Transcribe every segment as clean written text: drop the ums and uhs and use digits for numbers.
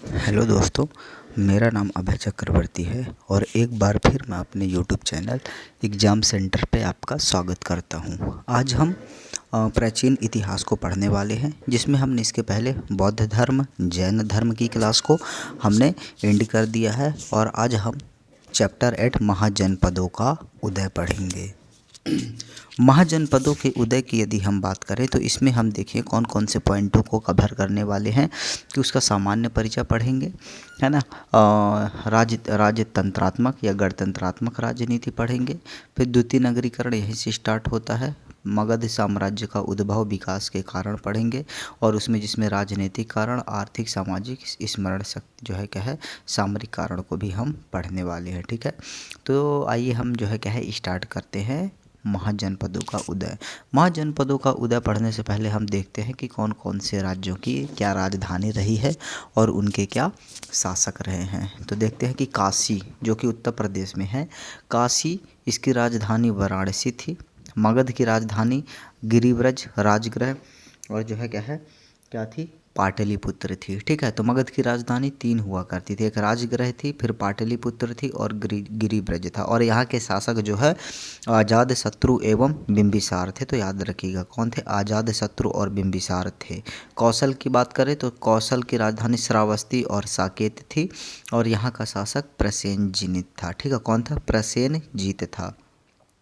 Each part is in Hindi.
हेलो दोस्तों, मेरा नाम अभय चक्रवर्ती है और एक बार फिर मैं अपने यूट्यूब चैनल एग्ज़ाम सेंटर पे आपका स्वागत करता हूँ। आज हम प्राचीन इतिहास को पढ़ने वाले हैं, जिसमें हमने इसके पहले बौद्ध धर्म, जैन धर्म की क्लास को हमने एंड कर दिया है और आज हम चैप्टर 8 महाजनपदों का उदय पढ़ेंगे। महाजनपदों के उदय की यदि हम बात करें तो इसमें हम देखिए कौन कौन से पॉइंटों को कवर करने वाले हैं कि उसका सामान्य परिचय पढ़ेंगे, है ना। राजतंत्रात्मक या गणतंत्रात्मक राजनीति पढ़ेंगे। फिर द्वितीय नगरीकरण यहीं से स्टार्ट होता है। मगध साम्राज्य का उद्भव विकास के कारण पढ़ेंगे और उसमें जिसमें राजनीतिक कारण, आर्थिक, सामाजिक, स्मरण शक्ति जो है क्या है, सामरिक कारण को भी हम पढ़ने वाले हैं। ठीक है, तो आइए हम जो है क्या है स्टार्ट करते हैं महाजनपदों का उदय। महाजनपदों का उदय पढ़ने से पहले हम देखते हैं कि कौन कौन से राज्यों की क्या राजधानी रही है और उनके क्या शासक रहे हैं। तो देखते हैं कि काशी, जो कि उत्तर प्रदेश में है, काशी इसकी राजधानी वाराणसी थी। मगध की राजधानी गिरिव्रज राजगृह और जो है क्या थी, पाटलिपुत्र थी। ठीक है, तो मगध की राजधानी 3 हुआ करती थी, एक राजगृह थी, फिर पाटलिपुत्र थी और गिरिव्रज था। और यहाँ के शासक जो है अजातशत्रु एवं बिंबिसार थे। तो याद रखिएगा कौन थे, अजातशत्रु और बिंबिसार थे। कौशल की बात करें तो कौशल की राजधानी श्रावस्ती और साकेत थी और यहाँ का शासक प्रसेनजित था। ठीक है, कौन था, प्रसेनजित था।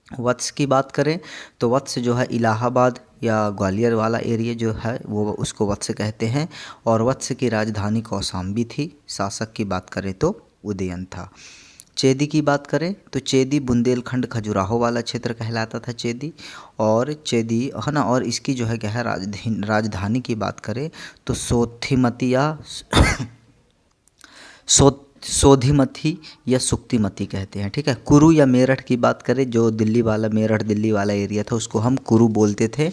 वत्स की बात करें तो वत्स जो है इलाहाबाद या ग्वालियर वाला एरिया जो है वो उसको वत्स कहते हैं और वत्स की राजधानी कौशाम्बी थी। शासक की बात करें तो उदयन था। चेदी की बात करें तो चेदी बुंदेलखंड खजुराहो वाला क्षेत्र कहलाता था चेदी, और चेदी है ना। और इसकी जो है क्या है राजधानी की बात करें तो सोथिमती या सोधिमती या सुक्तिमती कहते हैं। ठीक है, कुरु या मेरठ की बात करें, जो दिल्ली वाला मेरठ दिल्ली वाला एरिया था उसको हम कुरु बोलते थे।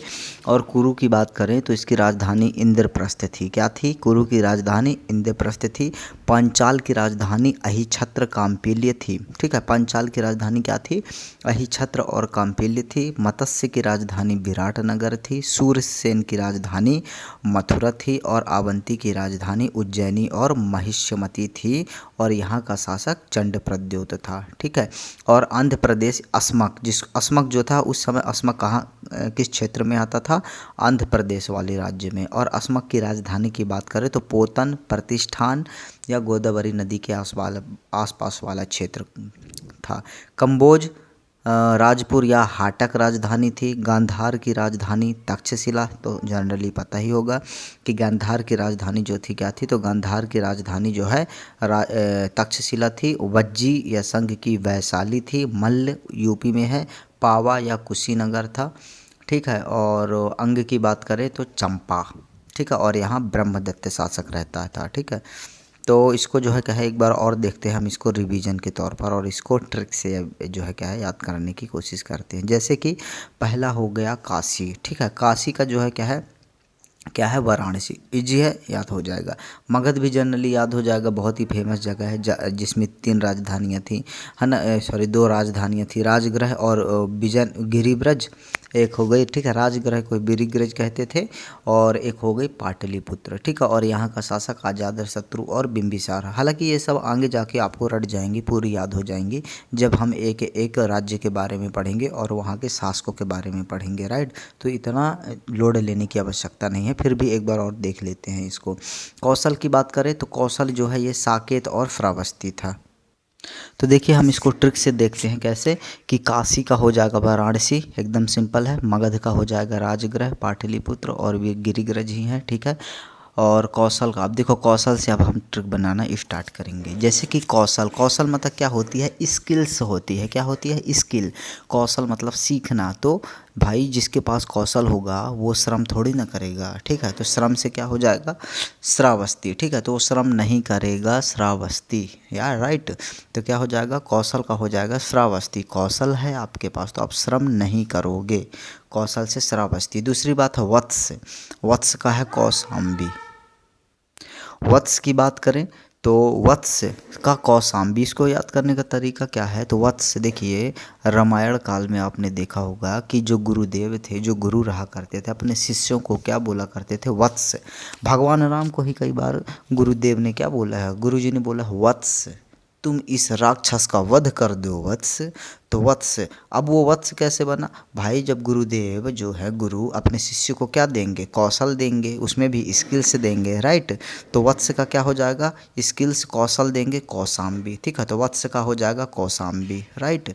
और कुरु की बात करें तो इसकी राजधानी इंद्रप्रस्थ थी। क्या थी, कुरु की राजधानी इंद्रप्रस्थ थी। पांचाल की राजधानी अहिछत्र काम्पिल्य थी। ठीक है, पांचाल की राजधानी क्या थी, अहिछत्र और काम्पिल्य थी। मत्स्य की राजधानी विराटनगर थी। सूरसेन की राजधानी मथुरा थी और अवंती की राजधानी उज्जैनी और महिष्यमती थी और यहाँ का शासक चंडप्रद्योत था। ठीक है, और आंध्र प्रदेश अस्मक जो था उस समय, अस्मक कहाँ किस क्षेत्र में आता था, आंध्र प्रदेश वाले राज्य में। और अस्मक की राजधानी की बात करें तो पोतन, प्रतिष्ठान या गोदावरी नदी के आसपास वाला क्षेत्र था। कंबोज राजपुर या हाटक राजधानी थी। गांधार की राजधानी तक्षशिला, तो जनरली पता ही होगा कि गांधार की राजधानी जो थी क्या थी, तो गांधार की राजधानी जो है तक्षशिला थी। वज्जी या संघ की वैशाली थी। मल्ल यूपी में है। पावा या कुशीनगर था। ठीक है, और अंग की बात करें तो चंपा। ठीक है, और यहाँ ब्रह्मदत्त शासक रहता था। ठीक है, तो इसको जो है क्या है एक बार और देखते हैं हम इसको रिवीजन के तौर पर, और इसको ट्रिक से जो है क्या है याद करने की कोशिश करते हैं। जैसे कि पहला हो गया काशी। ठीक है, काशी का जो है क्या है वाराणसी, इजी है, याद हो जाएगा। मगध भी जनरली याद हो जाएगा, बहुत ही फेमस जगह है जिसमें 3 राजधानियाँ थी, है ना, 2 राजधानियाँ थी, राजगृह और गिरिव्रज एक हो गई। ठीक है, राजगृह को गिरिव्रज कहते थे और एक हो गई पाटलिपुत्र। ठीक है, और यहाँ का शासक अजातशत्रु और बिंबिसार। हालांकि ये सब आगे जाके आपको रट जाएंगी, पूरी याद हो जाएंगी जब हम एक एक राज्य के बारे में पढ़ेंगे और वहाँ के शासकों के बारे में पढ़ेंगे, राइट। तो इतना लोड लेने की आवश्यकता नहीं है, फिर भी एक बार और देख लेते हैं इसको। कौशल की बात करें तो कौशल जो है ये साकेत और श्रावस्ती था। तो देखिए हम इसको ट्रिक से देखते हैं कैसे, कि काशी का हो जाएगा वाराणसी, एकदम सिंपल है। मगध का हो जाएगा राजगृह पाटलिपुत्र और वे गिरिग्रज ही हैं। ठीक है, और कौशल का, अब देखो कौशल से अब हम ट्रिक बनाना स्टार्ट करेंगे। जैसे कि कौशल मतलब क्या होती है, स्किल्स होती है। क्या होती है, स्किल। कौशल मतलब सीखना। तो भाई जिसके पास कौशल होगा वो श्रम थोड़ी ना करेगा। ठीक है, तो श्रम से क्या हो जाएगा, श्रावस्ती। ठीक है, तो वो श्रम नहीं करेगा, श्रावस्ती यार, राइट। तो क्या हो जाएगा, कौशल का हो जाएगा श्रावस्ती। कौशल है आपके पास तो आप श्रम नहीं करोगे, कौशल से श्रावस्ती। दूसरी बात है वत्स। वत्स का है कौशाम्बी। वत्स की बात करें तो वत्स का कौशाम्बी, इसको याद करने का तरीका क्या है? तो वत्स देखिए, रामायण काल में आपने देखा होगा कि जो गुरुदेव थे, जो गुरु रहा करते थे, अपने शिष्यों को क्या बोला करते थे? वत्स। भगवान राम को ही कई बार गुरुदेव ने क्या बोला है? गुरु जी ने बोला है वत्स, तुम इस राक्षस का वध कर दो वत्स। तो वत्स, अब वो वत्स कैसे बना भाई? जब गुरुदेव जो है, गुरु अपने शिष्य को क्या देंगे? कौशल देंगे, उसमें भी स्किल्स देंगे, राइट। तो वत्स का क्या हो जाएगा? स्किल्स, कौशल देंगे, कौशाम्बी, ठीक है। तो वत्स का हो जाएगा कौशाम्बी, राइट,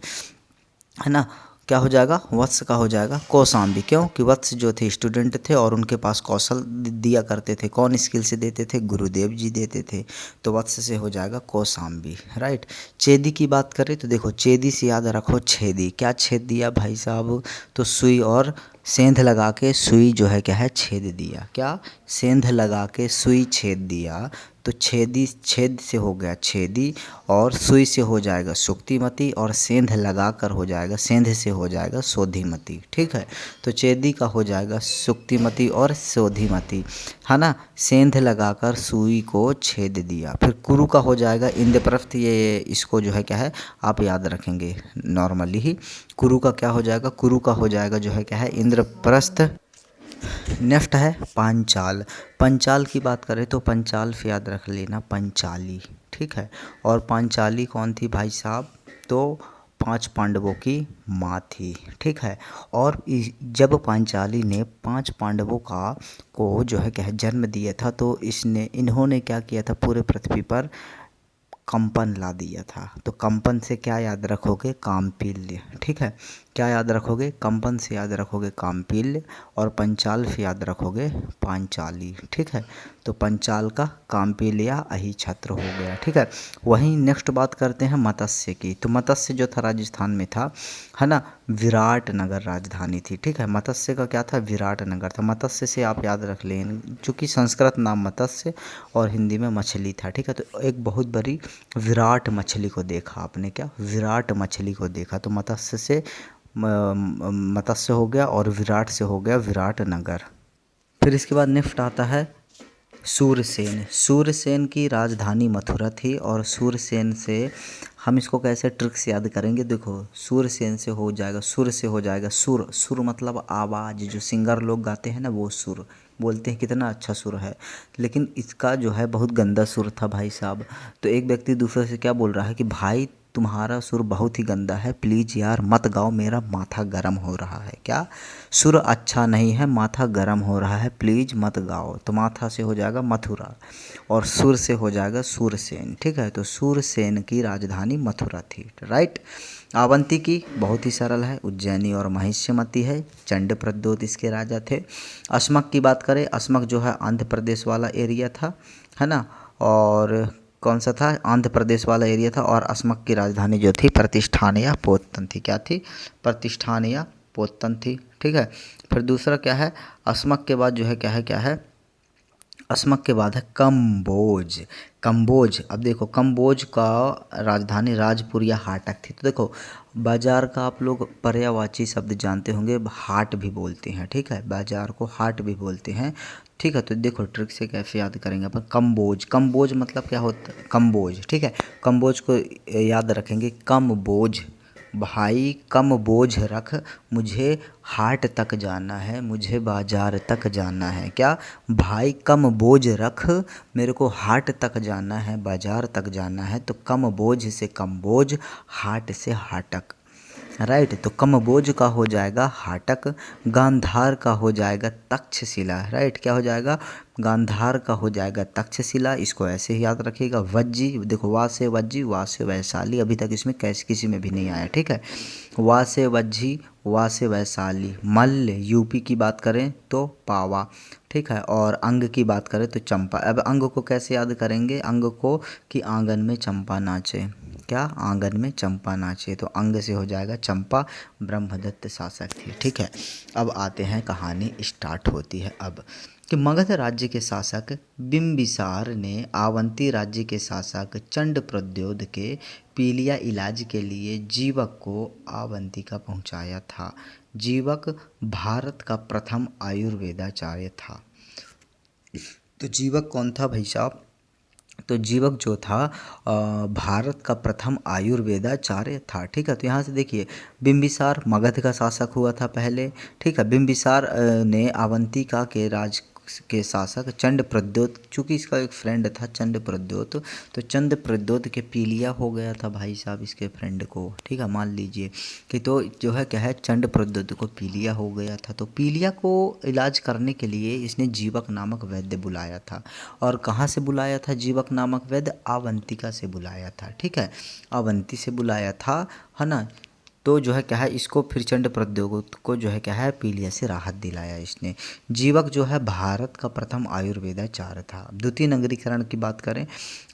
है ना। क्या हो जाएगा? वत्स का हो जाएगा कौशाम्बी। क्यों? कि वत्स जो थे स्टूडेंट थे और उनके पास कौशल दिया करते थे। कौन स्किल से देते थे? गुरुदेव जी देते थे। तो वत्स से हो जाएगा कौशाम्बी, राइट। चेदी की बात करें तो देखो, चेदी से याद रखो छेदी। क्या छेद दिया भाई साहब? तो सुई और सेंध लगा के सुई जो है क्या है? छेद दिया। क्या? सेंध लगा के सुई छेद दिया। तो छेदी, छेद से हो गया छेदी, और सुई से हो जाएगा सुक्तिमती, और सेंध लगा कर हो जाएगा, सेंध से हो जाएगा सोधिमती, ठीक है। तो चेदी का हो जाएगा सुक्तिमती और सोधिमती, है ना। सेंध लगाकर सुई को छेद दिया। फिर कुरु का हो जाएगा इंद्रप्रस्थ। ये इसको जो है क्या है, आप याद रखेंगे नॉर्मली ही। कुरु का क्या हो जाएगा? कुरु का हो जाएगा जो है क्या है? इंद्रप्रस्थ। नेक्स्ट है पांचाल। पंचाल की बात करें तो पंचाल से याद रख लेना पंचाली, ठीक है। और पांचाली कौन थी भाई साहब? तो 5 पांडवों की माँ थी, ठीक है। और जब पांचाली ने 5 पांडवों का को जो है क्या है जन्म दिया था, तो इन्होंने क्या किया था? पूरे पृथ्वी पर कंपन ला दिया था। तो कंपन से क्या याद रखोगे? कामपिल्य, ठीक है। क्या याद रखोगे? कंपन से याद रखोगे कामपिल्य, और पंचाल से याद रखोगे पांचाली, ठीक है। तो पंचाल का कामपिल्य या अहिछत्र हो गया, ठीक है। वहीं नेक्स्ट बात करते हैं मत्स्य की। तो मत्स्य जो था राजस्थान में था, है ना। विराट नगर राजधानी थी, ठीक है। मत्स्य का क्या था? विराट नगर था। मत्स्य से आप याद रख लें, चूँकि संस्कृत नाम मत्स्य और हिंदी में मछली था, ठीक है। तो एक बहुत बड़ी विराट मछली को देखा आपने। क्या? विराट मछली को देखा। तो मत्स्य से मत्स्य हो गया, और विराट से हो गया विराट नगर। फिर इसके बाद नेक्स्ट आता है सूरसेन। सूरसेन की राजधानी मथुरा थी, और सूरसेन से हम इसको कैसे ट्रिक से याद करेंगे? देखो, सूरसेन से हो जाएगा, सुर से हो जाएगा सुर। सुर मतलब आवाज़, जो सिंगर लोग गाते हैं ना, वो सुर बोलते हैं। कितना अच्छा सुर है, लेकिन इसका जो है बहुत गंदा सुर था भाई साहब। तो एक व्यक्ति दूसरे से क्या बोल रहा है कि भाई तुम्हारा सुर बहुत ही गंदा है, प्लीज़ यार मत गाओ, मेरा माथा गर्म हो रहा है। क्या? सुर अच्छा नहीं है, माथा गर्म हो रहा है, प्लीज़ मत गाओ। तो माथा से हो जाएगा मथुरा, और सुर से हो जाएगा सूरसेन, ठीक है। तो सूरसेन की राजधानी मथुरा थी, राइट। अवंती की बहुत ही सरल है, उज्जैनी और महिष्यमती है। चंड प्रद्योत इसके राजा थे। अस्मक की बात करें, अस्मक जो है आंध्र प्रदेश वाला एरिया था, है ना। और कौन सा था? आंध्र प्रदेश वाला एरिया था। और अस्मक की राजधानी जो थी प्रतिष्ठान या पोतन थी। क्या थी? प्रतिष्ठान या पोतन थी, ठीक है। फिर दूसरा क्या है? अस्मक के बाद जो है क्या है? अस्मक के बाद है कम्बोज। कम्बोज, अब देखो कम्बोज का राजधानी राजपुर या हाटक थी। तो देखो, बाजार का आप लोग पर्यायवाची शब्द जानते होंगे, हाट भी बोलते हैं, ठीक है। बाजार को हाट भी बोलते हैं, ठीक है। तो देखो ट्रिक से कैसे याद करेंगे अपन। कम्बोज, कम्बोज मतलब क्या होता है? कम्बोज, ठीक है। कम्बोज को याद रखेंगे, कम बोझ भाई, कम बोझ रख, मुझे हाट तक जाना है, मुझे बाजार तक जाना है। क्या? भाई कम बोझ रख, मेरे को हाट तक जाना है, बाजार तक जाना है। तो कम बोझ से कम बोझ, हाट से हाटक, राइट। तो कम बोझ का हो जाएगा हाटक। गांधार का हो जाएगा तक्षशिला, राइट। क्या हो जाएगा? गांधार का हो जाएगा तक्षशिला। इसको ऐसे ही याद रखिएगा। वज्जी, देखो वा से वज्जी, वा से वैशाली, अभी तक इसमें कैसे किसी में भी नहीं आया, ठीक है। वा से वज्जी, वा से वैशाली। मल्ल, यूपी की बात करें तो पावा, ठीक है। और अंग की बात करें तो चंपा। अब अंग को कैसे याद करेंगे? अंग को कि आंगन में चंपा नाचे। क्या? आंगन में चंपा नाचे। तो अंग से हो जाएगा चंपा। ब्रह्मदत्त शासक थी, ठीक है। अब आते हैं, कहानी स्टार्ट होती है अब कि मगध राज्य के शासक बिंबिसार ने आवंती राज्य के शासक चंड प्रद्योत के पीलिया इलाज के लिए जीवक को आवंतिका पहुंचाया था। जीवक भारत का प्रथम आयुर्वेदाचार्य था। तो जीवक कौन था भाई साहब? तो जीवक जो था भारत का प्रथम आयुर्वेदाचार्य था। ठीक है, तो यहाँ से देखिए बिंबिसार मगध का शासक हुआ था पहले। ठीक है, बिंबिसार ने अवंतिका के राज के शासक चंड प्रद्योत, चूँकि इसका एक फ्रेंड था चंड प्रद्योत, तो चंद प्रद्योत के पीलिया हो गया था भाई साहब इसके फ्रेंड को। ठीक है, मान लीजिए कि तो जो है क्या है, चंड प्रद्योत को पीलिया हो गया था, तो पीलिया को इलाज करने के लिए इसने जीवक नामक वैद्य बुलाया था। और कहाँ से बुलाया था जीवक नामक वैद्य? अवंतिका से बुलाया था। ठीक है, अवंती से बुलाया था, है ना। तो जो है क्या है, इसको फिर चंड प्रद्योत को जो है क्या है, पीलिया से राहत दिलाया इसने। जीवक जो है भारत का प्रथम आयुर्वेदाचार्य था। द्वितीय नगरीकरण की बात करें,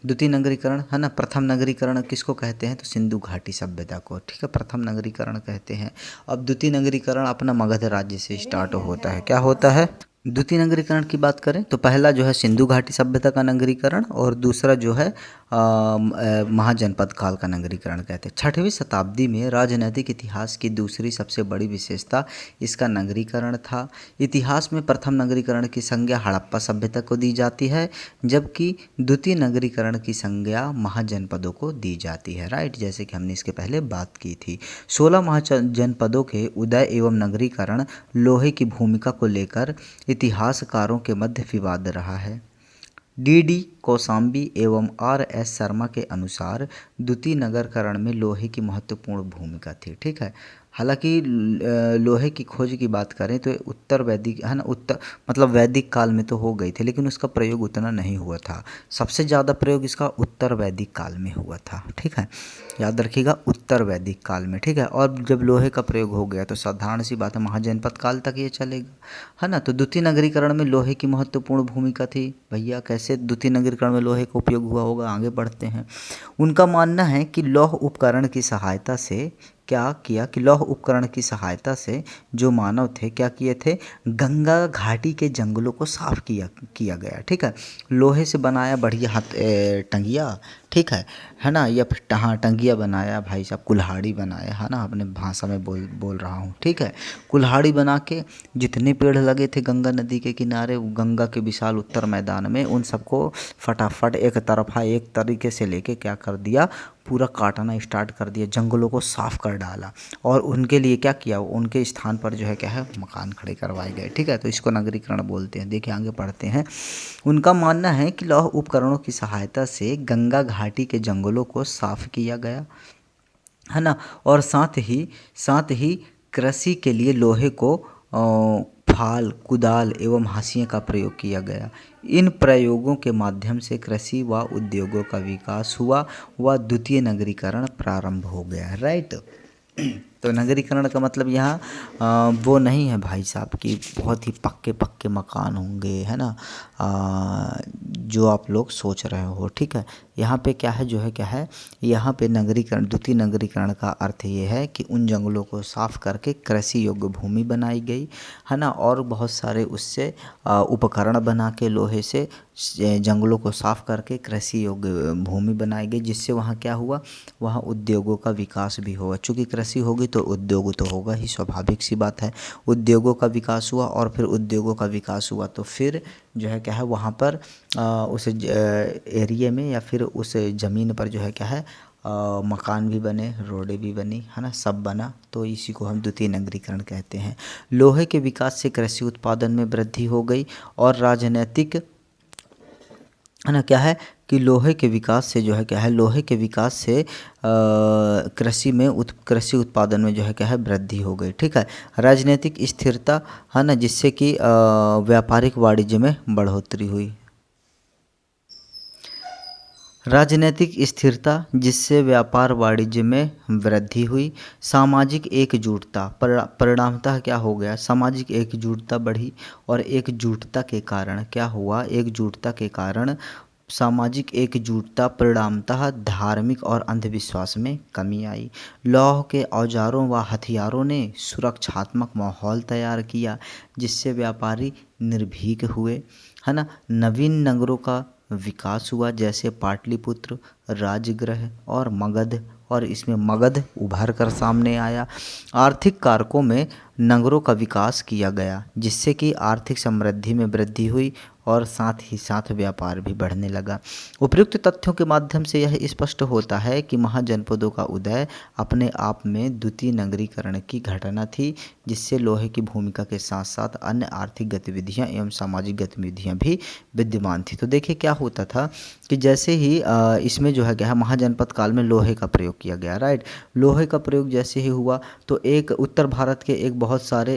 द्वितीय नगरीकरण है ना, प्रथम नगरीकरण किसको कहते हैं? तो सिंधु घाटी सभ्यता को। ठीक है, प्रथम नगरीकरण कहते हैं। अब द्वितीय नगरीकरण अपना मगध राज्य से स्टार्ट होता है। क्या होता है? द्वितीय नगरीकरण की बात करें तो पहला जो है सिंधु घाटी सभ्यता का नगरीकरण, और दूसरा जो है महाजनपद काल का नगरीकरण कहते हैं। 6वीं शताब्दी में राजनैतिक इतिहास की दूसरी सबसे बड़ी विशेषता इसका नगरीकरण था। इतिहास में प्रथम नगरीकरण की संज्ञा हड़प्पा सभ्यता को दी जाती है, जबकि द्वितीय नगरीकरण की संज्ञा महाजनपदों को दी जाती है। राइट, जैसे कि हमने इसके पहले बात की थी। 16 महाजनपदों के उदय एवं नगरीकरण लोहे की भूमिका को लेकर इतिहासकारों के मध्य विवाद रहा है। डी कौशाम्बी एवं R.S. शर्मा के अनुसार द्वितीय नगरीकरण में लोहे की महत्वपूर्ण भूमिका थी। ठीक है, हालांकि लोहे की खोज की बात करें तो उत्तर वैदिक है ना, उत्तर मतलब वैदिक काल में तो हो गई थी, लेकिन उसका प्रयोग उतना नहीं हुआ था। सबसे ज़्यादा प्रयोग इसका उत्तर वैदिक काल में हुआ था। ठीक है, याद रखिएगा उत्तर वैदिक काल में। ठीक है, और जब लोहे का प्रयोग हो गया तो साधारण सी बात है महाजनपद काल तक ये चलेगा, है ना। तो द्वितीय नगरीकरण में लोहे की महत्वपूर्ण भूमिका थी। भैया कैसे द्वितीय नगरीकरण में लोहे का उपयोग हुआ होगा, आगे बढ़ते हैं। उनका मानना है कि लौह उपकरण की सहायता से क्या किया, कि लौह उपकरण की सहायता से जो मानव थे क्या किए थे, गंगा घाटी के जंगलों को साफ किया गया। ठीक है, लोहे से बनाया बढ़िया टंगिया, ठीक है ना, या फिर हाँ टंगिया बनाया भाई साहब, कुल्हाड़ी बनाया, है ना, अपने भाषा में बोल रहा हूँ। ठीक है, कुल्हाड़ी बना के जितने पेड़ लगे थे गंगा नदी के किनारे, गंगा के विशाल उत्तर मैदान में, उन सबको फटाफट एक तरफा एक तरीके से लेके क्या कर दिया, पूरा काटना स्टार्ट कर दिया, जंगलों को साफ कर डाला, और उनके लिए क्या किया, उनके स्थान पर जो है क्या है, मकान खड़े करवाए गए। ठीक है, तो इसको नगरीकरण बोलते हैं। देखिए आगे पढ़ते हैं। उनका मानना है कि लौह उपकरणों की सहायता से गंगा घाटी के जंगलों को साफ किया गया, है ना, और साथ ही कृषि के लिए लोहे को फाल, कुदाल एवं हाशिए का प्रयोग किया गया। इन प्रयोगों के माध्यम से कृषि व उद्योगों का विकास हुआ व द्वितीय नगरीकरण प्रारंभ हो गया। राइट, तो नगरीकरण का मतलब यहाँ वो नहीं है भाई साहब कि बहुत ही पक्के पक्के मकान होंगे, है ना, जो आप लोग सोच रहे हो। ठीक है, यहाँ पे क्या है, जो है क्या है, यहाँ पे नगरीकरण, द्वितीय नगरीकरण का अर्थ ये है कि उन जंगलों को साफ करके कृषि योग्य भूमि बनाई गई, है ना, और बहुत सारे उससे उपकरण बना के लोहे से जंगलों को साफ करके कृषि योग्य भूमि बनाई गई, जिससे वहाँ क्या हुआ, वहाँ उद्योगों का विकास भी हुआ। चूँकि कृषि होगी तो उद्योग तो होगा ही, स्वाभाविक सी बात है। उद्योगों का विकास हुआ, और फिर उद्योगों का विकास हुआ तो फिर जो है क्या है, वहाँ पर उस एरिया में या फिर उस ज़मीन पर जो है क्या है, मकान भी बने, रोडें भी बनी, है ना, सब बना। तो इसी को हम द्वितीय नगरीकरण कहते हैं। लोहे के विकास से कृषि उत्पादन में वृद्धि हो गई, और राजनीतिक, है ना, क्या है कि लोहे के विकास से जो है क्या है, लोहे के विकास से कृषि उत्पादन में जो है क्या है, वृद्धि हो गई। ठीक है, राजनीतिक स्थिरता, है ना, जिससे कि व्यापारिक वाणिज्य में बढ़ोतरी हुई। राजनीतिक स्थिरता जिससे व्यापार वाणिज्य में वृद्धि हुई। सामाजिक एकजुटता, परिणामतः क्या हो गया, सामाजिक एकजुटता बढ़ी, और एकजुटता के कारण क्या हुआ, एकजुटता के कारण सामाजिक एकजुटता परिणामतः धार्मिक और अंधविश्वास में कमी आई। लौह के औजारों व हथियारों ने सुरक्षात्मक माहौल तैयार किया, जिससे व्यापारी निर्भीक हुए, है ना। नवीन नगरों का विकास हुआ, जैसे पाटलिपुत्र, राजगृह और मगध, और इसमें मगध उभर कर सामने आया। आर्थिक कारकों में नगरों का विकास किया गया, जिससे कि आर्थिक समृद्धि में वृद्धि हुई, और साथ ही साथ व्यापार भी बढ़ने लगा। उपयुक्त तथ्यों के माध्यम से यह स्पष्ट होता है कि महाजनपदों का उदय अपने आप में द्वितीय नगरीकरण की घटना थी, जिससे लोहे की भूमिका के साथ साथ अन्य आर्थिक गतिविधियां एवं सामाजिक गतिविधियां भी विद्यमान थी। तो देखिए क्या होता था कि जैसे ही इसमें जो है क्या है, महाजनपद काल में लोहे का प्रयोग किया गया, राइट। लोहे का प्रयोग जैसे ही हुआ तो एक उत्तर भारत के एक बहुत सारे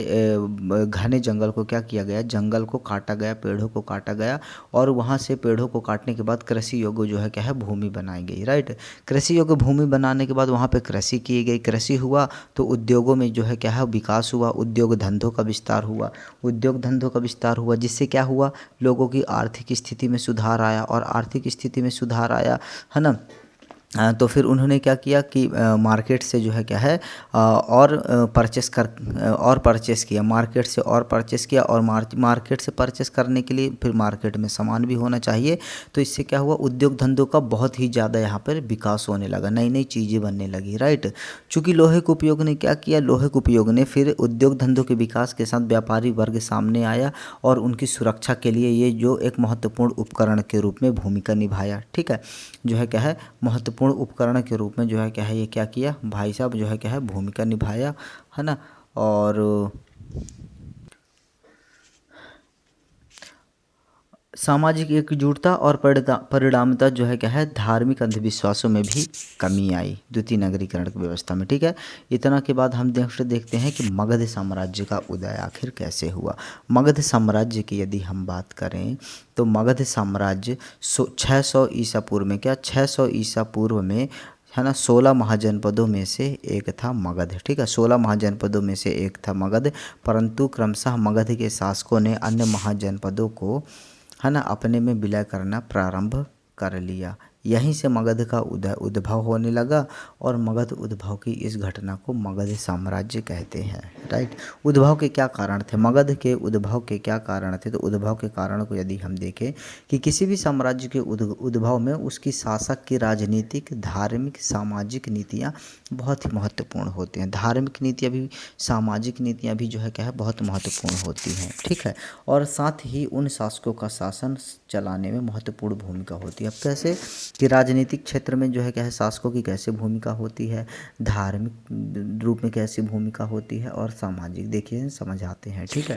घने जंगल को क्या किया गया, जंगल को काटा गया, पेड़ों को काटा गया और वहाँ से पेड़ों को काटने के बाद कृषि योग्य जो है क्या है, भूमि बनाई गई, राइट। कृषि योग्य भूमि बनाने के बाद वहाँ पे कृषि की गई, कृषि हुआ तो उद्योगों में जो है क्या है, विकास हुआ, उद्योग धंधों का विस्तार हुआ, उद्योग धंधों का विस्तार हुआ, जिससे क्या हुआ, लोगों की आर्थिक स्थिति में सुधार आया और आर्थिक स्थिति में सुधार आया, है ना। तो फिर उन्होंने क्या किया कि मार्केट से जो है क्या है और परचेस किया, मार्केट से और परचेस किया और मार्केट से परचेस करने के लिए फिर मार्केट में सामान भी होना चाहिए। तो इससे क्या हुआ, उद्योग धंधों का बहुत ही ज़्यादा यहाँ पर विकास होने लगा, नई नई चीज़ें बनने लगी, राइट। चूँकि लोहे के उपयोग ने क्या किया, लोहे के उपयोग ने फिर उद्योग धंधों के विकास के साथ व्यापारी वर्ग सामने आया और उनकी सुरक्षा के लिए ये जो एक महत्वपूर्ण उपकरण के रूप में भूमिका निभाया, ठीक है, जो है क्या है, महत्वपूर्ण उपकरण के रूप में जो है क्या है, ये क्या किया भाई साहब, जो है क्या है, भूमिका निभाया, है ना। और सामाजिक एकजुटता और परिणामता जो है क्या है, धार्मिक अंधविश्वासों में भी कमी आई द्वितीय नगरीकरण की व्यवस्था में, ठीक है। इतना के बाद हम देखते हैं कि मगध साम्राज्य का उदय आखिर कैसे हुआ। मगध साम्राज्य की यदि हम बात करें तो मगध साम्राज्य 600 ईसा पूर्व में, क्या 600 ईसा पूर्व में, है ना, 16 महाजनपदों में से एक था मगध, ठीक है, 16 महाजनपदों में से एक था मगध। परंतु क्रमशः मगध के शासकों ने अन्य महाजनपदों को, है ना, अपने में विलय करना प्रारंभ कर लिया। यहीं से मगध का उद्भव होने लगा और मगध उद्भव की इस घटना को मगध साम्राज्य कहते हैं, राइट। उद्भव के क्या कारण थे, मगध के उद्भव के क्या कारण थे, तो उद्भव के कारण को यदि हम देखें कि किसी भी साम्राज्य के उद्भव में उसकी शासक की राजनीतिक, धार्मिक, सामाजिक नीतियाँ बहुत ही महत्वपूर्ण होती हैं। धार्मिक नीतियाँ भी, सामाजिक नीतियाँ भी जो है क्या है, बहुत महत्वपूर्ण होती हैं, ठीक है। और साथ ही उन शासकों का शासन चलाने में महत्वपूर्ण भूमिका होती है। अब कैसे कि राजनीतिक क्षेत्र में जो है क्या है, शासकों की कैसे भूमिका होती है, धार्मिक रूप में कैसी भूमिका होती है और सामाजिक, देखिए समझ आते हैं, ठीक है।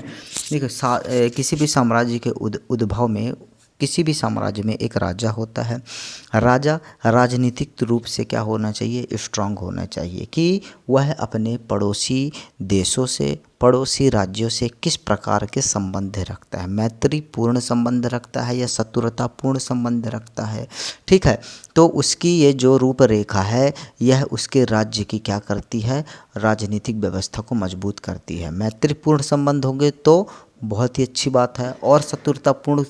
देखिए किसी भी साम्राज्य के उद्भव में, किसी भी साम्राज्य में एक राजा होता है। राजा राजनीतिक रूप से क्या होना चाहिए, स्ट्रांग होना चाहिए कि वह अपने पड़ोसी देशों से, पड़ोसी राज्यों से किस प्रकार के संबंध रखता है, मैत्रीपूर्ण संबंध रखता है या शत्रुतापूर्ण संबंध रखता है, ठीक है। तो उसकी ये जो रूपरेखा है, यह उसके राज्य की क्या करती है, राजनीतिक व्यवस्था को मजबूत करती है। मैत्रीपूर्ण संबंध होंगे तो बहुत ही अच्छी बात है और शत्रुतापूर्ण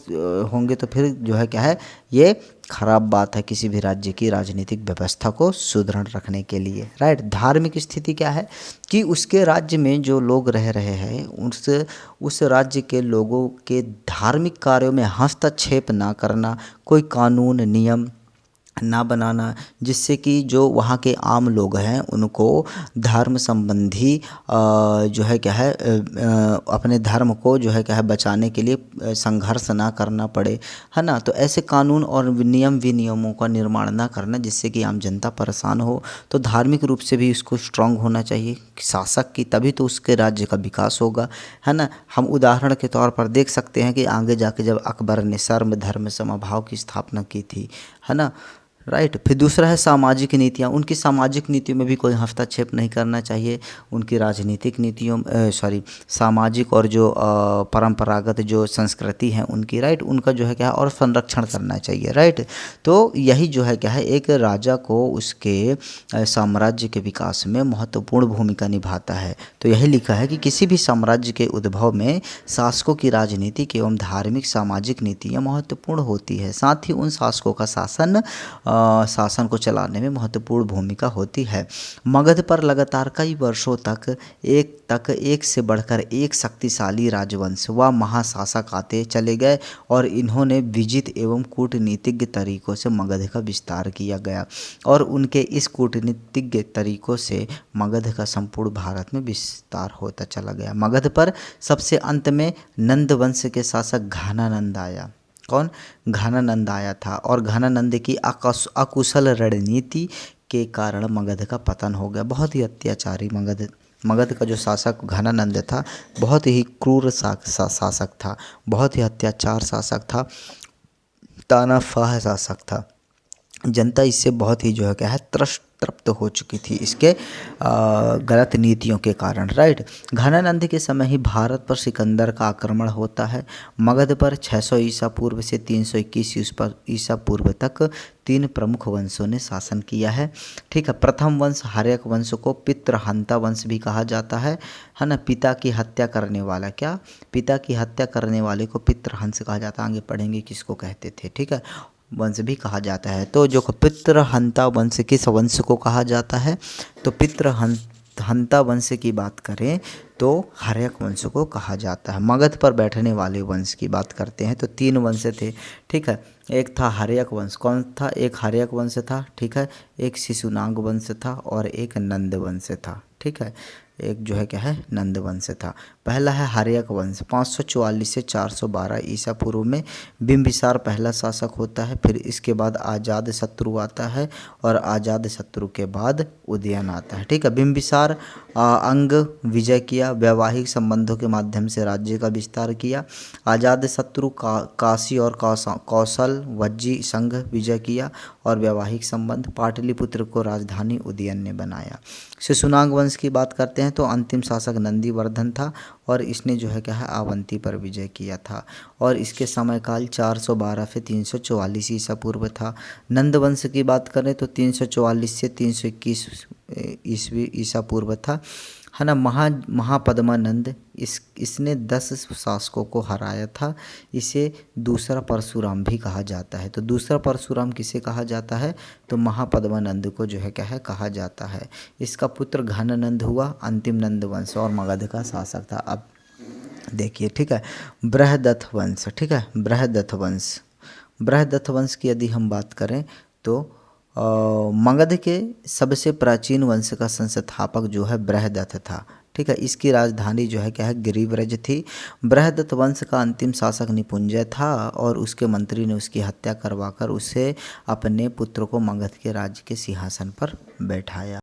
होंगे तो फिर जो है क्या है, ये खराब बात है किसी भी राज्य की राजनीतिक व्यवस्था को सुदृढ़ रखने के लिए, राइट। धार्मिक स्थिति क्या है कि उसके राज्य में जो लोग रह रहे हैं उस राज्य के लोगों के धार्मिक कार्यों में हस्तक्षेप ना करना, कोई कानून नियम ना बनाना, जिससे कि जो वहाँ के आम लोग हैं उनको धर्म संबंधी जो है क्या है, अपने धर्म को जो है क्या है बचाने के लिए संघर्ष ना करना पड़े, है ना। तो ऐसे कानून और नियम विनियमों का निर्माण ना करना जिससे कि आम जनता परेशान हो। तो धार्मिक रूप से भी इसको स्ट्रांग होना चाहिए शासक की, तभी तो उसके राज्य का विकास होगा, है ना। हम उदाहरण के तौर पर देख सकते हैं कि आगे जाके जब अकबर ने सर्व धर्म समभाव की स्थापना की थी, है ना, राइट। फिर दूसरा है सामाजिक नीतियाँ। उनकी सामाजिक नीतियों में भी कोई हस्तक्षेप नहीं करना चाहिए। उनकी राजनीतिक नीतियों सामाजिक और जो परंपरागत जो संस्कृति है उनकी, राइट, उनका जो है क्या है और संरक्षण करना चाहिए, राइट। तो यही जो है क्या है, एक राजा को उसके साम्राज्य के विकास में महत्वपूर्ण भूमिका निभाता है। तो यही लिखा है कि किसी भी साम्राज्य के उद्भव में शासकों की राजनीतिक एवं धार्मिक सामाजिक नीतियाँ महत्वपूर्ण होती है। साथ ही उन शासकों का शासन शासन को चलाने में महत्वपूर्ण भूमिका होती है। मगध पर लगातार कई वर्षों तक एक से बढ़कर एक शक्तिशाली राजवंश व महाशासक आते चले गए और इन्होंने विजित एवं कूटनीतिज्ञ तरीकों से मगध का विस्तार किया गया और उनके इस कूटनीतिज्ञ तरीकों से मगध का संपूर्ण भारत में विस्तार होता चला गया। मगध पर सबसे अंत में नंद वंश के शासक घानानंद आया। कौन? घानानंद आया था और घानानंद की अकुशल रणनीति के कारण मगध का पतन हो गया। बहुत ही अत्याचारी मगध का जो शासक घानानंद था बहुत ही क्रूर शासक था, बहुत ही अत्याचार शासक था, तानाशाह शासक था। जनता इससे बहुत ही जो है क्या है तृप्त हो चुकी थी इसके गलत नीतियों के कारण। राइट। घानानंद के समय ही भारत पर सिकंदर का आक्रमण होता है। मगध पर 600 ईसा पूर्व से 321 ईसा पूर्व तक 3 प्रमुख वंशों ने शासन किया है। ठीक है। प्रथम वंश हर्यक वंश को पितृहंता वंश भी कहा जाता है ना। पिता की हत्या करने वाला, क्या? पिता की हत्या करने वाले को पितृहंस कहा जाता है। आगे पढ़ेंगे किसको कहते थे। ठीक है। वंश भी कहा जाता है। तो जो पितृहंता वंश किस वंश को कहा जाता है? तो पितृहंता वंश की बात करें तो हर्यक वंश को कहा जाता है। मगध पर बैठने वाले वंश की बात करते हैं तो 3 वंश थे। ठीक है। एक था हर्यक वंश। कौन था? एक हर्यक वंश था। ठीक है। एक शिशुनाग वंश था और एक नंद वंश था। ठीक है। एक जो है क्या है नंद वंश था। पहला है हर्यक वंश। 544 से 412 ईसा पूर्व में बिंबिसार पहला शासक होता है। फिर इसके बाद आजाद शत्रु आता है और आजाद शत्रु के बाद उदयन आता है। ठीक है। बिंबिसार अंग विजय किया, वैवाहिक संबंधों के माध्यम से राज्य का विस्तार किया। आजाद शत्रु काशी और कौशल वज्जी संघ विजय किया और वैवाहिक संबंध। पाटलिपुत्र को राजधानी उदयन ने बनाया। शिशुनाग वंश की बात करते हैं तो अंतिम शासक नंदीवर्धन था और इसने जो है क्या है अवंती पर विजय किया था और इसके समयकाल 412 से 344 ईसा पूर्व था। नंद वंश की बात करें तो 344 से 321 ईस्वी ईसा पूर्व था, है ना। महापद्मानंद इसने 10 शासकों को हराया था। इसे दूसरा परशुराम भी कहा जाता है। तो दूसरा परशुराम किसे कहा जाता है? तो महापद्मानंद को जो है क्या है कहा जाता है। इसका पुत्र घानानंद हुआ अंतिम नंद वंश और मगध का शासक था। अब देखिए। ठीक है। बृहदत्त वंश। ठीक है। बृहदत्त वंश की यदि हम बात करें तो मगध के सबसे प्राचीन वंश का संस्थापक जो है बृहदत्त था। ठीक है। इसकी राजधानी जो है क्या है गिरिव्रज थी। बृहदत्त वंश का अंतिम शासक निपुंजय था और उसके मंत्री ने उसकी हत्या करवाकर उसे अपने पुत्र को मगध के राज्य के सिंहासन पर बैठाया।